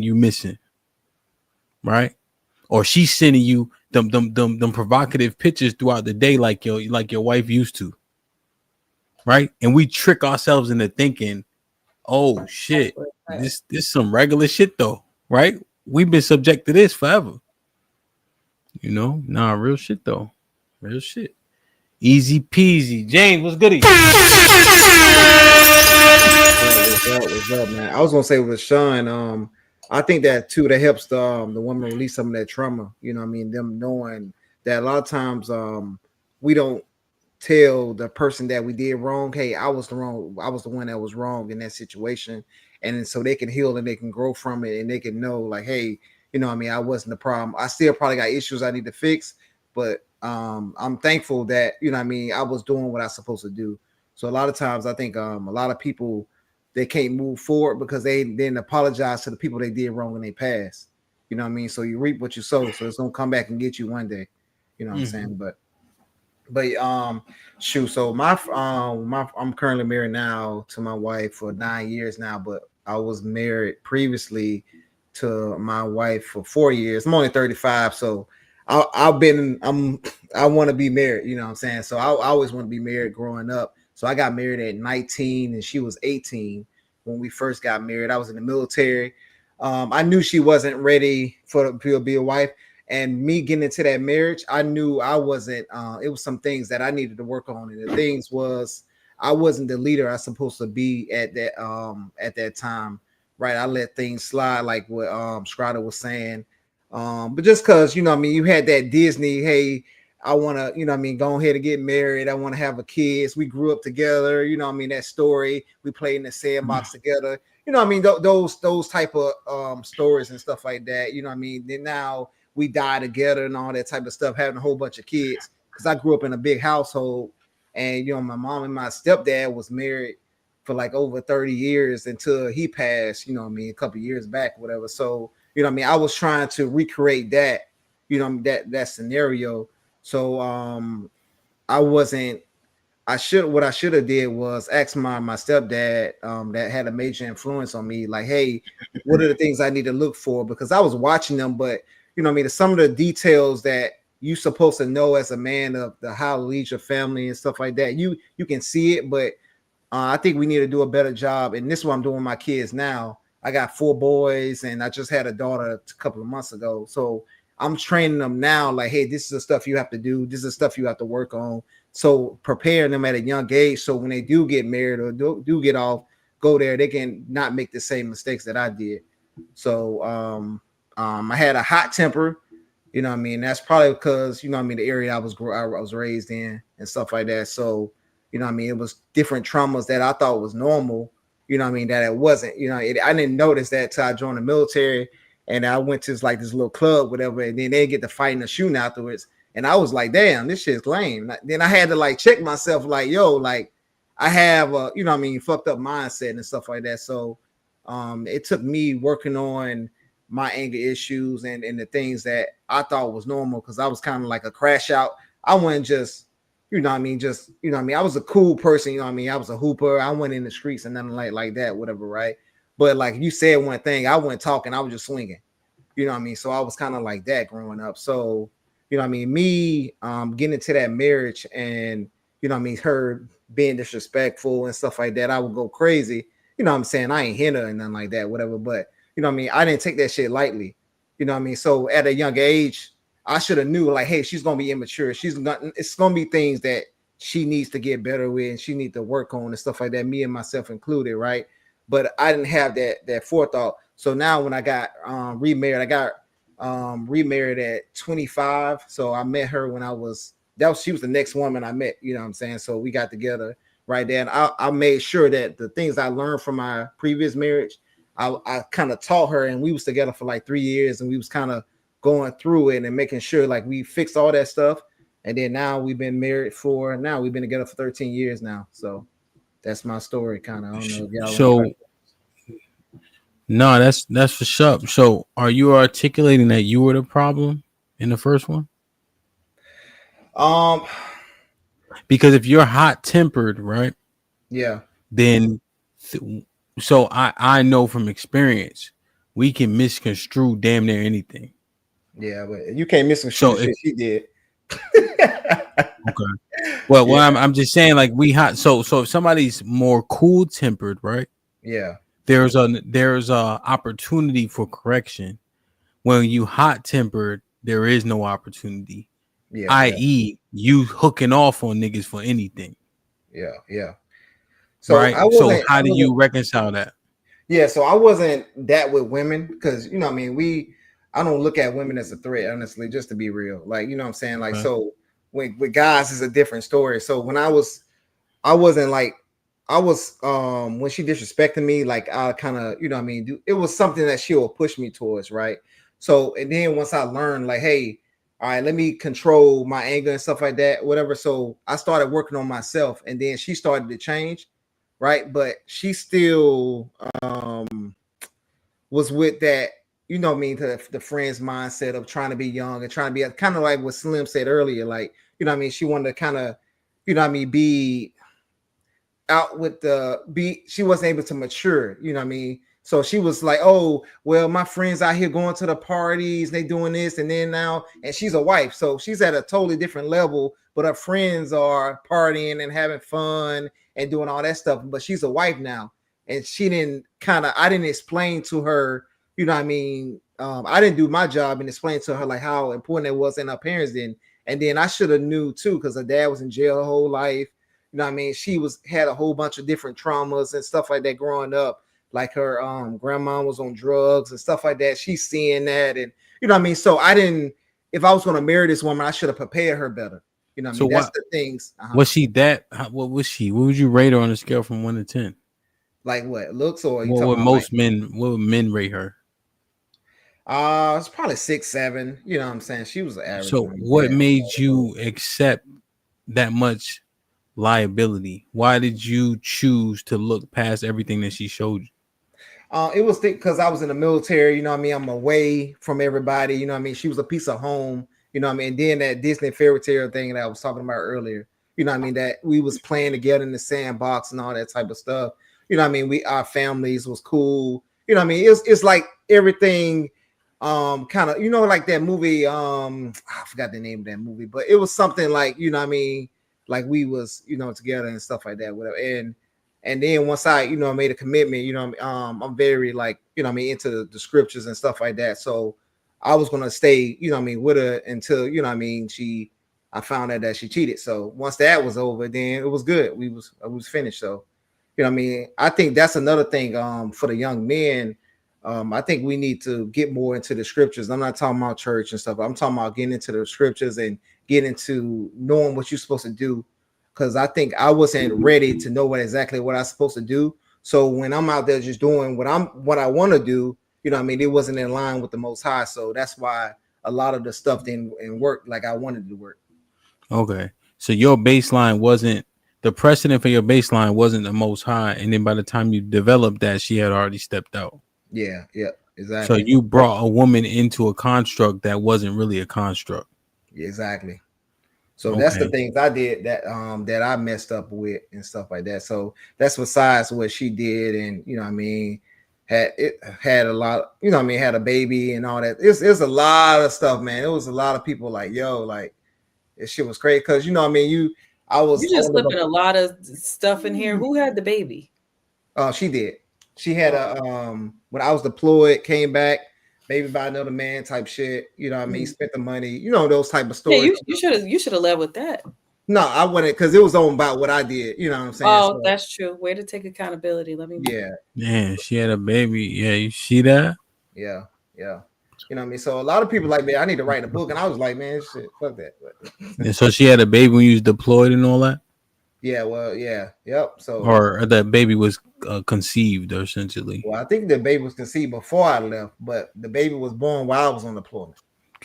you missing, right? Or she's sending you them provocative pictures throughout the day like your wife used to, right? And we trick ourselves into thinking, oh shit, this some regular shit though, right? We've been subject to this forever. Nah, real shit though. Real shit. Easy peasy. James, what's goody? What's up, man? I was gonna say with Sean, I think that too that helps the woman release some of that trauma. You know what I mean? Them knowing that a lot of times we don't tell the person that we did wrong, hey, I was the one that was wrong in that situation. And then so they can heal and they can grow from it and they can know, like, hey, you know what I mean, I wasn't the problem. I still probably got issues I need to fix, but I'm thankful that, you know what I mean, I was doing what I was supposed to do. So a lot of times I think a lot of people, they can't move forward because they didn't apologize to the people they did wrong in their past. You know what I mean? So you reap what you sow. So it's gonna come back and get you one day. You know what I'm saying? But shoot. So I'm currently married now to my wife for 9 years now, but I was married previously to my wife for 4 years. I'm only 35, so I want to be married. You know what I'm saying? So I always want to be married growing up. So I got married at 19 and she was 18 when we first got married. I was in the military. I knew she wasn't ready to be a wife. And me getting into that marriage, I knew I wasn't. It was some things that I needed to work on, and the things was I wasn't the leader I was supposed to be at that time. Right, I let things slide, like what Strada was saying. But just because, you know what I mean, you had that Disney, hey, I want to, you know what I mean, go ahead and get married. I want to have a kids. We grew up together. You know what I mean, that story. We played in the sandbox together. You know what I mean, those type of stories and stuff like that. You know what I mean. Then now we die together and all that type of stuff, having a whole bunch of kids. Because I grew up in a big household, and you know, my mom and my stepdad was married for like over 30 years until he passed, you know what I mean, a couple years back, whatever. So, you know what I mean, I was trying to recreate that, you know, that scenario. So I wasn't what I should have did was ask my stepdad that had a major influence on me, like, hey, what are the things I need to look for? Because I was watching them, but you know what I mean, some of the details that you supposed to know as a man of the how to lead your family and stuff like that, you can see it, but I think we need to do a better job. And this is what I'm doing with my kids now. I got 4 boys and I just had a daughter a couple of months ago. So I'm training them now, like, hey, this is the stuff you have to do. This is the stuff you have to work on. So preparing them at a young age, so when they do get married or do get off, go there, they can not make the same mistakes that I did. So I had a hot temper, you know what I mean? That's probably because, you know what I mean, the area I was raised in and stuff like that. So, you know what I mean, it was different traumas that I thought was normal, you know what I mean, that it wasn't. You know, I didn't notice that till I joined the military and I went to this little club, whatever, and then they get to fighting and shooting afterwards. And I was like, damn, this shit's lame. Then I had to like check myself, like, yo, like I have a, you know what I mean, fucked up mindset and stuff like that. So it took me working on my anger issues and the things that I thought was normal, because I was kind of like a crash out. I wasn't just, you know what I mean, just, you know what I mean, I was a cool person, you know what I mean, I was a hooper, I went in the streets and nothing like that, whatever, right? But like you said one thing, I wasn't talking, I was just swinging, you know what I mean? So I was kind of like that growing up. So, you know what I mean, me getting into that marriage and, you know what I mean, her being disrespectful and stuff like that, I would go crazy. You know what I'm saying? I ain't hit her and nothing like that, whatever. But, you know what I mean, I didn't take that shit lightly. You know what I mean? So at a young age, I should have knew, like, hey, she's gonna be immature. It's gonna be things that she needs to get better with and she needs to work on and stuff like that, me and myself included, right? But I didn't have that forethought. So now when I got remarried, I got remarried at 25. So I met her when she was the next woman I met, you know what I'm saying? So we got together right there. And I made sure that the things I learned from my previous marriage, I kind of taught her, and we was together for like 3 years, and we was kind of going through it and making sure like we fixed all that stuff. And then now we've been together for 13 years now. So that's my story, kind of. I don't know if y'all so no, that's for sure. So are you articulating that you were the problem in the first one? Because if you're hot tempered, right? Yeah. Then so I know from experience, we can misconstrue damn near anything. Yeah, but you can't misconstrue the So if shit she did. okay, well, Yeah, I'm just saying like we hot. So if somebody's more cool tempered, right? yeah, There's a opportunity for correction. When you hot tempered, there is no opportunity. yeah, yeah, I.e., you hooking off on niggas for anything, yeah. So right? So how I do wasn't you reconcile that? Yeah, so I wasn't that with women because you know, what I mean, I don't look at women as a threat, honestly, just to be real. Like, you know what I'm saying? Like, Okay. so when with guys is a different story. So when I wasn't like I was when she disrespected me, like I kind of, you know what I mean, it was something that she will push me towards, right? So and then once I learned, like, hey, all right, let me control my anger and stuff like that, whatever. So I started working on myself, and then she started to change, right? But she still was with that, you know what I mean, the friend's mindset of trying to be young and trying to be kind of like what Slim said earlier, like, you know what I mean, she wanted to kind of, you know what I mean, be out with the be she wasn't able to mature, you know what I mean? So she was like, oh, well, my friends out here going to the parties, they doing this, and then now, and she's a wife, so she's at a totally different level, but her friends are partying and having fun and doing all that stuff. But she's a wife now, and she didn't I didn't explain to her, you know what I mean? I didn't do my job and explain to her like how important it was, and her parents didn't. And then I should have knew too, because her dad was in jail her whole life. You know what I mean? She was had a whole bunch of different traumas and stuff like that growing up. Like her grandma was on drugs and stuff like that. She's seeing that, and you know what I mean? So I didn't, if I was going to marry this woman, I should have prepared her better. You know what I So mean? That's what the things. was she that? What was she? What would you rate her on a scale from 1 to 10? Like what? Looks, or you What talking would about like most men? What would men rate her? it's probably 6, 7. You know what I'm saying? She was an average So woman. what Yeah. made you accept that much liability? Why did you choose to look past everything that she showed you? It was because I was in the military, you know what I mean? I'm away from everybody, you know what I mean? She was a piece of home, you know what I mean? And then that Disney fairy tale thing that I was talking about earlier, you know what I mean? That we was playing together in the sandbox and all that type of stuff. You know what I mean? Our families was cool. You know what I mean? It's like everything kind of, you know, like that movie, I forgot the name of that movie, but it was something like, you know what I mean? Like we was, you know, together and stuff like that, whatever. And then once I, you know, made a commitment, you know, I'm very like, you know, I mean, into the scriptures and stuff like that. So I was gonna stay, you know, I mean, with her until, you know, I mean, I found out that she cheated. So once that was over, then it was good. I was finished. So, you know, I mean, I think that's another thing, for the young men. I think we need to get more into the scriptures. I'm not talking about church and stuff. I'm talking about getting into the scriptures and getting into knowing what you're supposed to do, because I think I wasn't ready to know exactly what I was supposed to do. So when I'm out there just doing what I want to do, you know, what I mean, it wasn't in line with the Most High. So that's why a lot of the stuff didn't work like I wanted to work. Okay. So your baseline wasn't the precedent for your baseline wasn't the most high, and then by the time you developed that, she had already stepped out. Yeah, yeah, So exactly. you brought a woman into a construct that wasn't really a construct. Exactly. So that's the Okay. things I did that I messed up with and stuff like that. So that's besides what she did, and you know what I mean, had a lot, you know what I mean, had a baby and all that. It's a lot of stuff, man. It was a lot of people like, yo, like this shit was crazy. Cause you know what I mean, You just slipping a lot of stuff in here. Who had the baby? she did. She had a when I was deployed, came back, maybe by another man type shit. You know what I mean? Spent the money, you know, those type of Yeah, stories. you should have led with that. No, I wouldn't, because it was on about what I did. You know what I'm saying? Oh, So that's true. Way to take accountability. Let me move. yeah, Man, she had a baby. Yeah, you see that? yeah, yeah. You know what I mean? So a lot of people like, man, I need to write a book, and I was like, man, shit, fuck that. But, And so she had a baby when you was deployed and all that, yeah, well, yeah, yep. So, or that baby was conceived, essentially. well, I think the baby was conceived before I left, but the baby was born while I was on deployment.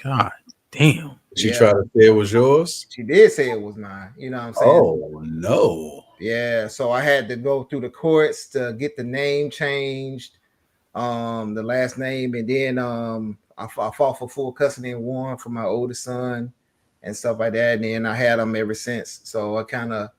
God damn. She Yeah, tried to say it was yours. she did say it was mine. You know what I'm saying? Oh no. Yeah. So I had to go through the courts to get the name changed, the last name, and then I fought for full custody and won for my oldest son and stuff like that. And then I had them ever since. So I kind of,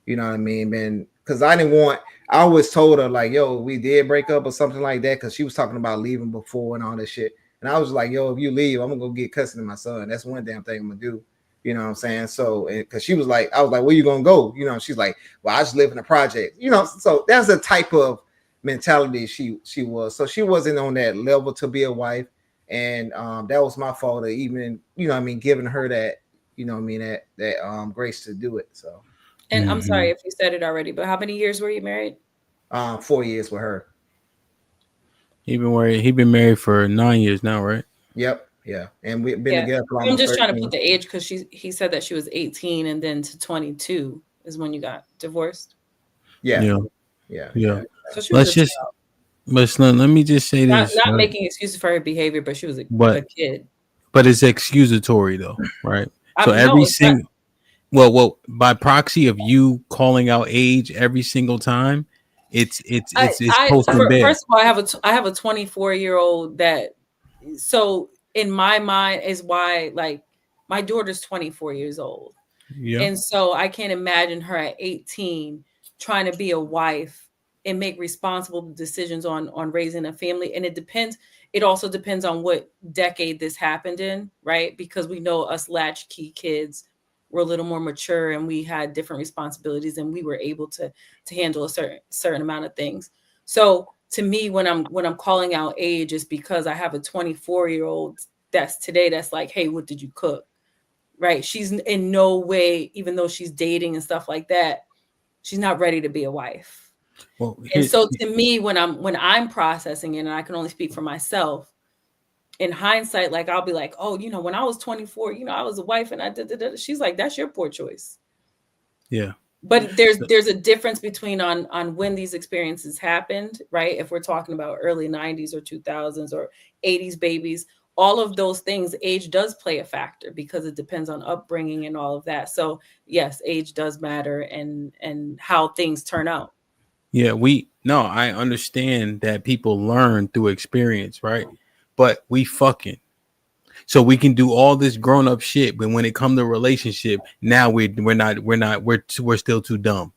you know what I mean, been because I didn't want. I always told her like, "Yo, we did break up or something like that," because she was talking about leaving before and all this shit. And I was like, "Yo, if you leave, I'm gonna go get custody of my son. That's one damn thing I'm gonna do." You know what I'm saying? So, because she was like, I was like, "Where you gonna go?" You know, she's like, "Well, I just live in a project." You know, so that's the type of mentality she was. So she wasn't on that level to be a wife, and that was my fault of even, you know what I mean, giving her that, you know what I mean, that grace to do it. So. And I'm sorry if you said it already, but how many years were you married? 4 years with her. He been married for 9 years now, right? Yep. Yeah. And we've been together for I'm almost just 13. trying to put the age because he said that she was 18 and then to 22 is when you got divorced. Yeah. So she was let me just say this. Not right? making excuses for her behavior, but she was a kid. But it's excusatory though, right? So every single well, by proxy of you calling out age every single time, it's posting bad. First of all, I have a 24-year-old that, so in my mind is why, like, my daughter's 24 years old. Yeah. And so I can't imagine her at 18 trying to be a wife and make responsible decisions on raising a family. And it also depends on what decade this happened in, right? Because we know us latchkey kids were a little more mature and we had different responsibilities and we were able to handle a certain amount of things. So to me, when I'm calling out age, is because I have a 24-year-old that's like, hey, what did you cook? Right. She's in no way, even though she's dating and stuff like that, she's not ready to be a wife. Well, and so to me, when I'm processing it, and I can only speak for myself, in hindsight, like I'll be like, oh, you know, when I was 24, you know, I was a wife and I did. She's like, that's your poor choice. Yeah. But there's a difference between on when these experiences happened, right? If we're talking about early 90s or 2000s or 80s babies, all of those things, age does play a factor because it depends on upbringing and all of that. So yes, age does matter and how things turn out. Yeah, I understand that people learn through experience, right? But we fucking. So we can do all this grown up shit, but when it comes to relationship, now we're still too dumb.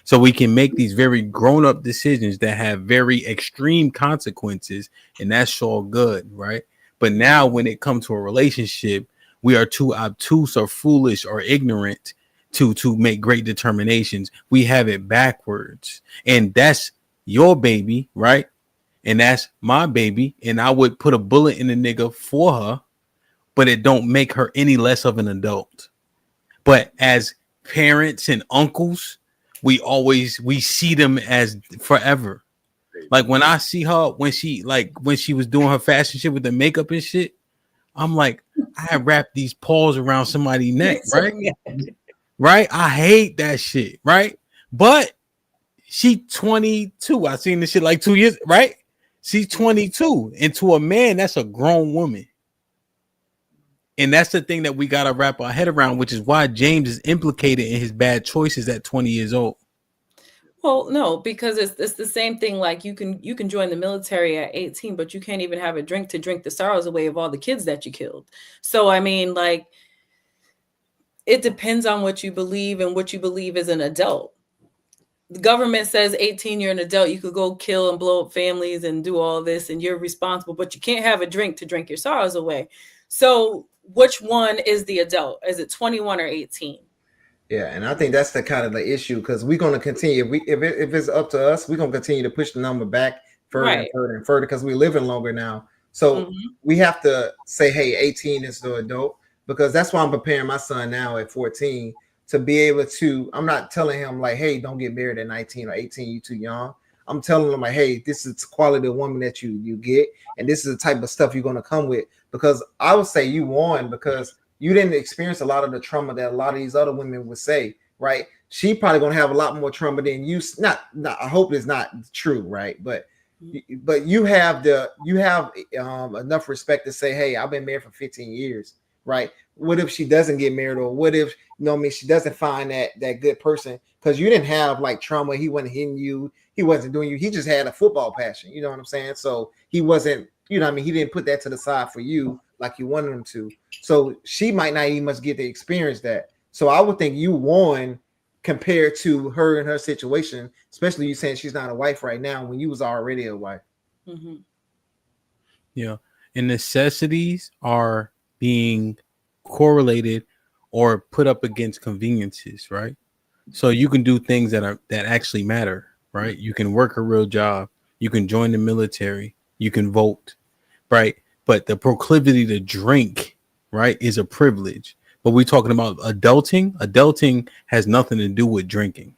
So we can make these very grown up decisions that have very extreme consequences, and that's all good, right? But now when it comes to a relationship, we are too obtuse or foolish or ignorant to make great determinations. We have it backwards, and that's your baby, right? And that's my baby, and I would put a bullet in the nigga for her, but it don't make her any less of an adult. But as parents and uncles, we see them as forever. Like when I see her, when she was doing her fashion shit with the makeup and shit, I'm like, I wrapped these paws around somebody's neck, right? Right? I hate that shit, right? But she 22. I seen this shit like 2 years, right? She's 22, and to a man, that's a grown woman. And that's the thing that we got to wrap our head around, which is why James is implicated in his bad choices at 20 years old. Well, no, because it's the same thing. Like you can join the military at 18, but you can't even have a drink to drink the sorrows away of all the kids that you killed. So, I mean, like, it depends on what you believe and what you believe as an adult. The government says 18, you're an adult, you could go kill and blow up families and do all this and you're responsible, but you can't have a drink to drink your sorrows away. So which one is the adult? Is it 21 or 18? Yeah, and I think that's the kind of the issue, because we're going to continue. If it's up to us, we're going to continue to push the number back further and further and further, because we're living longer now. So we have to say, hey, 18 is the adult, because that's why I'm preparing my son now at 14 to be able to. I'm not telling him like, hey, don't get married at 19 or 18, you too young. I'm telling him like, hey, this is the quality of woman that you get, and this is the type of stuff you're going to come with. Because I would say you won, because you didn't experience a lot of the trauma that a lot of these other women would say, right? She probably going to have a lot more trauma than you. Not I hope it's not true, right? But you have enough respect to say, hey, I've been married for 15 years, right? What if she doesn't get married, or what if, you know what I mean, she doesn't find that good person? Because you didn't have like trauma. He wasn't hitting you. He wasn't doing you. He just had a football passion. You know what I'm saying? So he wasn't, you know what I mean? He didn't put that to the side for you like you wanted him to. So she might not even much get to experience that. So I would think you won compared to her and her situation, especially you saying she's not a wife right now when you was already a wife. Mm-hmm. Yeah. And necessities are being correlated or put up against conveniences, right? So you can do things that actually matter, right? You can work a real job, you can join the military, you can vote, right? But the proclivity to drink, right, is a privilege. But we're talking about adulting. Adulting has nothing to do with drinking,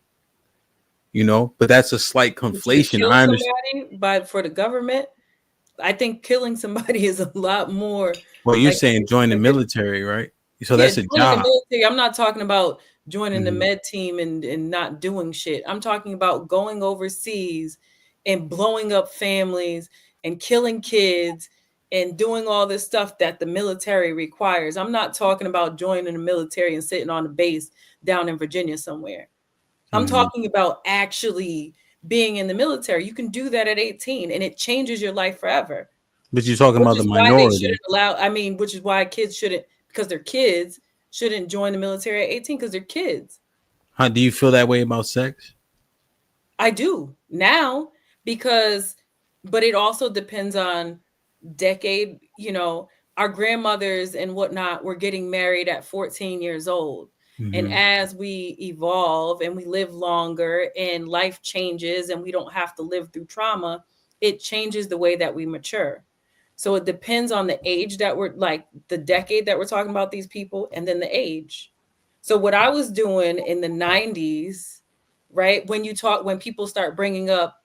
but that's a slight conflation. Kill I understand. somebody for the government. I think killing somebody is a lot more. Well, you're saying join the military, right? So Yeah, that's a joining the job. military. I'm not talking about joining the med team and not doing shit. I'm talking about going overseas and blowing up families and killing kids and doing all this stuff that the military requires. I'm not talking about joining the military and sitting on a base down in Virginia somewhere. I'm talking about actually being in the military. You can do that at 18 and it changes your life forever. But you're talking about the minority. Which is why kids shouldn't, because they're kids, shouldn't join the military at 18 because they're kids. How do you feel that way about sex? I do now but it also depends on decade. Our grandmothers and whatnot were getting married at 14 years old. And as we evolve and we live longer and life changes and we don't have to live through trauma, it changes the way that we mature. So it depends on the age that we're like the decade that we're talking about these people and then the age. So what I was doing in the 90s, right? When people start bringing up,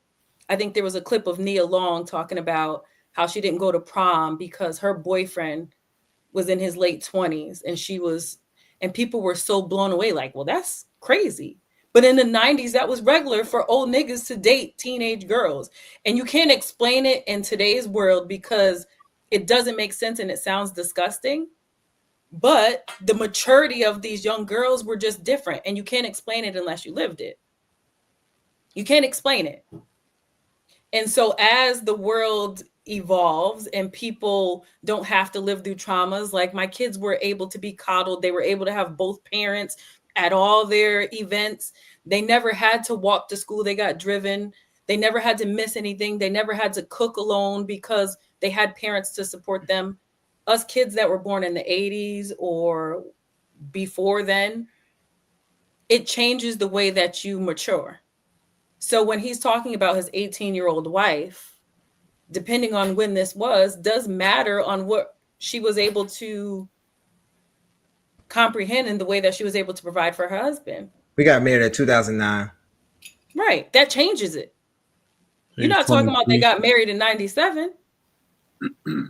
I think there was a clip of Nia Long talking about how she didn't go to prom because her boyfriend was in his late 20s and people were so blown away, like, well, that's crazy. But in the 90s, that was regular for old niggas to date teenage girls. And you can't explain it in today's world because it doesn't make sense and it sounds disgusting. But the maturity of these young girls were just different. And you can't explain it unless you lived it. You can't explain it. And so as the world evolves and people don't have to live through traumas, like my kids were able to be coddled, they were able to have both parents at all their events. They never had to walk to school, they got driven. They never had to miss anything. They never had to cook alone because they had parents to support them. Us kids that were born in the 80s or before then, it changes the way that you mature. So when he's talking about his 18-year-old wife, depending on when this was, does matter on what she was able to comprehend in the way that she was able to provide for her husband. We got married in 2009. Right. That changes it. You're not talking about they got married in 97.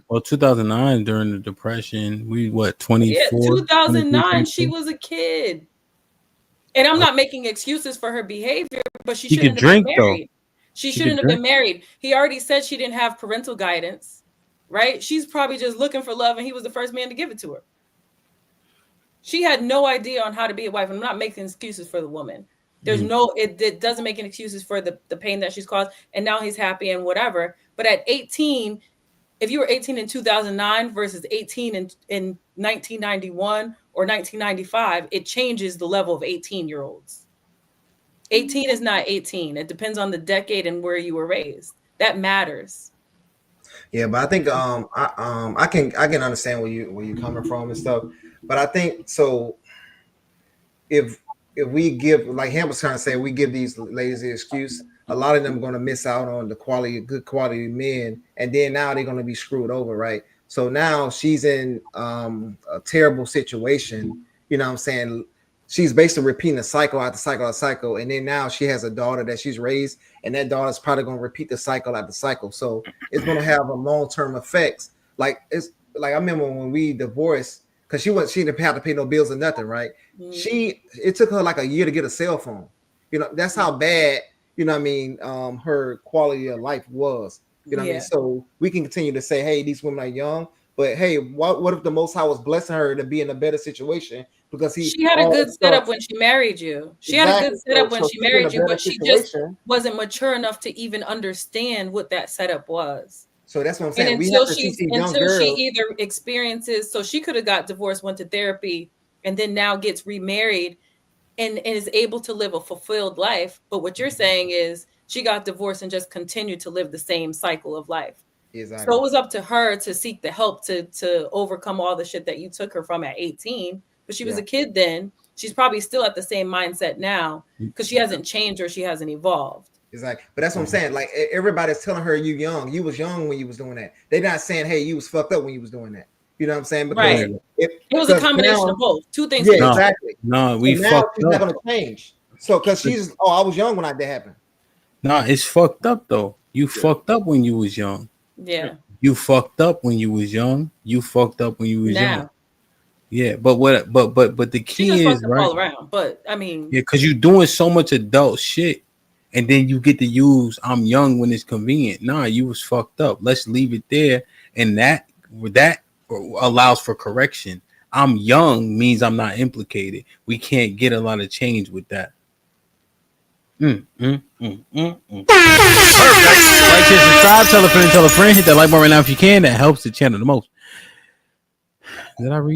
Well, 2009 during the Depression, 24? Yeah, 2009, she was a kid. And I'm not making excuses for her behavior, but she shouldn't have been married. She shouldn't have been married. He already said she didn't have parental guidance, right? She's probably just looking for love, and he was the first man to give it to her. She had no idea on how to be a wife. I'm not making excuses for the woman. It doesn't make any excuses for the pain that she's caused. And now he's happy and whatever. But at 18, if you were 18 in 2009 versus 18 in 1991 or 1995, it changes the level of 18-year-olds. 18 is not 18. It depends on the decade and where you were raised. That matters. Yeah, but I think I can understand where you're coming from and stuff. But I think so if we give, like Ham was trying to say, we give these ladies the excuse, a lot of them are going to miss out on the good quality men, and then now they're going to be screwed over, right? So now she's in a terrible situation. You know what I'm saying? She's basically repeating a cycle after cycle after cycle, and then now she has a daughter that she's raised, and that daughter's probably going to repeat the cycle after cycle. So it's going to have a long-term effects. Like I remember when we divorced, because she didn't have to pay no bills or nothing, right? Mm-hmm. It took her like a year to get a cell phone. That's how bad, her quality of life was. You know what I mean? So we can continue to say, hey, these women are young, but hey, what if the Most High was blessing her to be in a better situation? Because she had a good setup when she married you. She had a good setup when she married you, but she just wasn't mature enough to even understand what that setup was. So that's what I'm saying. And until she either experiences, so she could have got divorced, went to therapy, and then now gets remarried and is able to live a fulfilled life. But what you're saying is she got divorced and just continued to live the same cycle of life. Exactly. So it was up to her to seek the help to overcome all the shit that you took her from at 18. But she was a kid then. She's probably still at the same mindset now because she hasn't changed or she hasn't evolved. Exactly. But that's what I'm saying. Like, everybody's telling her you young. You was young when you was doing that. They're not saying, hey, you was fucked up when you was doing that. You know what I'm saying? Because right. It was a combination of both. Two things. Yeah, exactly. No, we now fucked she's up. not gonna change. So because she's I was young when that happened. Nah, it's fucked up though. You fucked up when you was young. Yeah. You fucked up when you was young. You fucked up when you was young. Yeah, but the key is right all around. But I mean, yeah, because you're doing so much adult shit, and then you get to use "I'm young" when it's convenient. Nah, you was fucked up. Let's leave it there, and that allows for correction. I'm young means I'm not implicated. We can't get a lot of change with that. Perfect. Like, share, subscribe, tell a friend, hit that like button right now if you can. That helps the channel the most. Did I read?